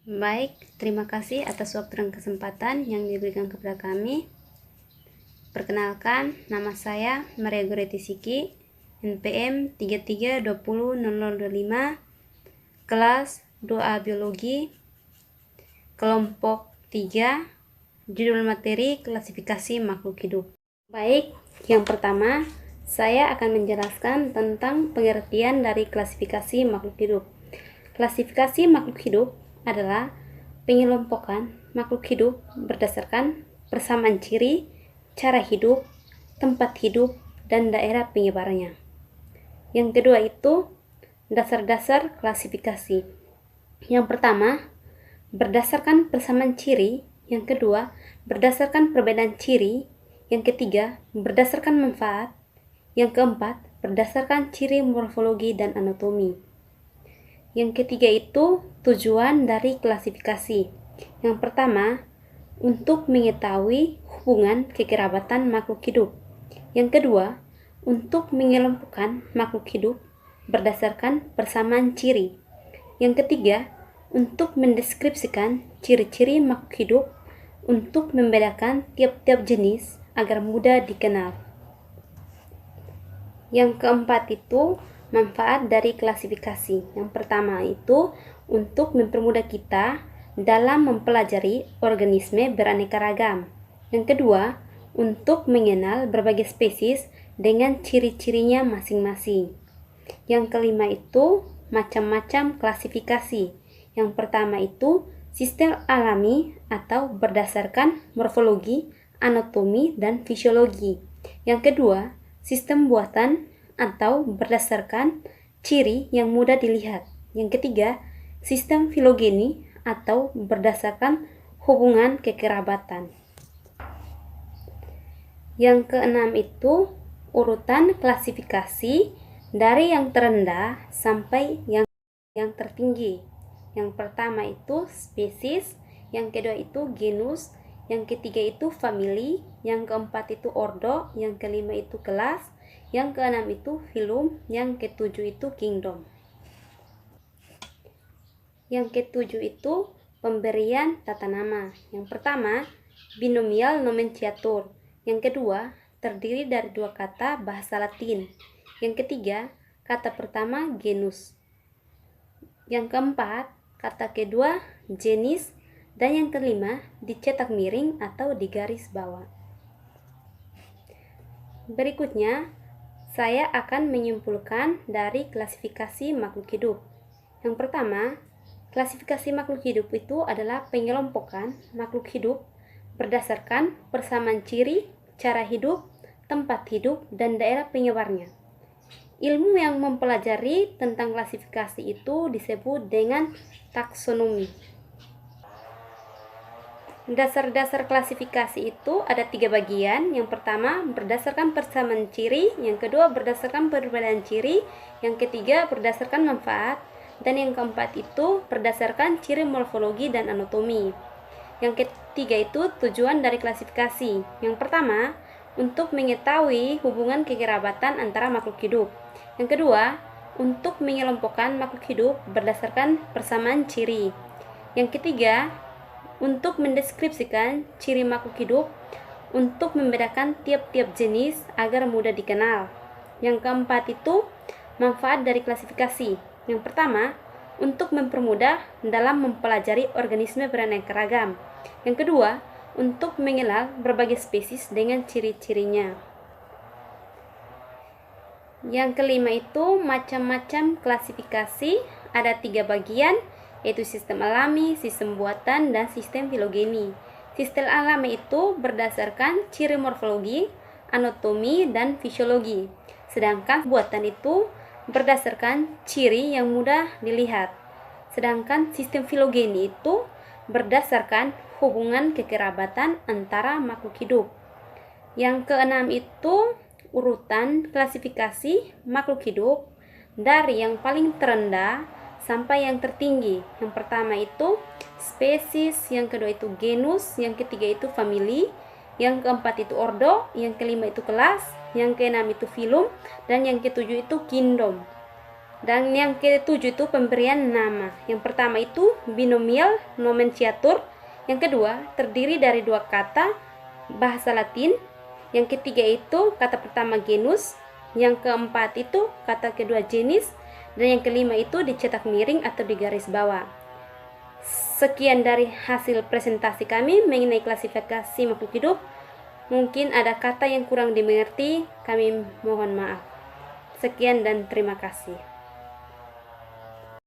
Baik, terima kasih atas waktu dan kesempatan yang diberikan kepada kami. Perkenalkan, nama saya Maria Goretti Siki, NPM 33200025, kelas 2A Biologi, kelompok 3, judul materi klasifikasi makhluk hidup. Baik, yang pertama, saya akan menjelaskan tentang pengertian dari klasifikasi makhluk hidup. Klasifikasi makhluk hidup adalah pengelompokan makhluk hidup berdasarkan persamaan ciri, cara hidup, tempat hidup, dan daerah penyebarannya. Yang kedua itu dasar-dasar klasifikasi. Yang pertama, berdasarkan persamaan ciri. Yang kedua, berdasarkan perbedaan ciri. Yang ketiga, berdasarkan manfaat. Yang keempat, berdasarkan ciri morfologi dan anatomi. Yang ketiga itu tujuan dari klasifikasi. Yang pertama, untuk mengetahui hubungan kekerabatan makhluk hidup. Yang kedua, untuk mengelompokkan makhluk hidup berdasarkan persamaan ciri. Yang ketiga, untuk mendeskripsikan ciri-ciri makhluk hidup untuk membedakan tiap-tiap jenis agar mudah dikenal. Yang keempat itu manfaat dari klasifikasi. Yang pertama itu untuk mempermudah kita dalam mempelajari organisme beraneka ragam. Yang kedua, untuk mengenal berbagai spesies dengan ciri-cirinya masing-masing. Yang kelima itu macam-macam klasifikasi. Yang pertama itu sistem alami atau berdasarkan morfologi, anatomi, dan fisiologi. Yang kedua, sistem buatan atau berdasarkan ciri yang mudah dilihat. Yang ketiga, sistem filogeni atau berdasarkan hubungan kekerabatan. Yang keenam itu urutan klasifikasi dari yang terendah sampai yang tertinggi. Yang pertama itu spesies, yang kedua itu genus, yang ketiga itu famili, yang keempat itu ordo, yang kelima itu kelas, yang keenam itu filum, yang ketujuh itu kingdom. Yang ketujuh itu pemberian tata nama. Yang pertama, binomial nomenclature. Yang kedua, terdiri dari dua kata bahasa Latin. Yang ketiga, kata pertama genus. Yang keempat, kata kedua jenis, dan yang kelima dicetak miring atau digaris bawah. Berikutnya, saya akan menyimpulkan dari klasifikasi makhluk hidup. Yang pertama, klasifikasi makhluk hidup itu adalah pengelompokan makhluk hidup berdasarkan persamaan ciri, cara hidup, tempat hidup, dan daerah penyebarnya. Ilmu yang mempelajari tentang klasifikasi itu disebut dengan taksonomi. Dasar-dasar klasifikasi itu ada 3 bagian. Yang pertama, berdasarkan persamaan ciri. Yang kedua, berdasarkan perbedaan ciri. Yang ketiga, berdasarkan manfaat. Dan yang keempat itu berdasarkan ciri morfologi dan anatomi. Yang ketiga itu tujuan dari klasifikasi. Yang pertama, untuk mengetahui hubungan kekerabatan antara makhluk hidup. Yang kedua, untuk mengelompokkan makhluk hidup berdasarkan persamaan ciri. Yang ketiga, untuk mendeskripsikan ciri makhluk hidup untuk membedakan tiap-tiap jenis agar mudah dikenal. Yang keempat itu manfaat dari klasifikasi. Yang pertama, untuk mempermudah dalam mempelajari organisme beraneka ragam. Yang kedua, untuk mengenal berbagai spesies dengan ciri-cirinya. Yang kelima itu macam-macam klasifikasi, ada 3 bagian, yaitu sistem alami, sistem buatan, dan sistem filogeni. Sistem alami itu berdasarkan ciri morfologi, anatomi, dan fisiologi. Sedangkan buatan itu berdasarkan ciri yang mudah dilihat. Sedangkan sistem filogeni itu berdasarkan hubungan kekerabatan antara makhluk hidup. Yang keenam itu urutan klasifikasi makhluk hidup dari yang paling terendah sampai yang tertinggi. Yang pertama itu spesies, yang kedua itu genus, yang ketiga itu famili, yang keempat itu ordo, yang kelima itu kelas, yang keenam itu filum, dan yang ketujuh itu kingdom. Dan yang ketujuh itu pemberian nama. Yang pertama itu binomial nomenklatur. Yang kedua terdiri dari dua kata bahasa Latin. Yang ketiga itu kata pertama genus. Yang keempat itu kata kedua jenis. Dan yang kelima itu dicetak miring atau di garis bawah. Sekian dari hasil presentasi kami mengenai klasifikasi makhluk hidup. Mungkin ada kata yang kurang dimengerti, kami mohon maaf. Sekian dan terima kasih.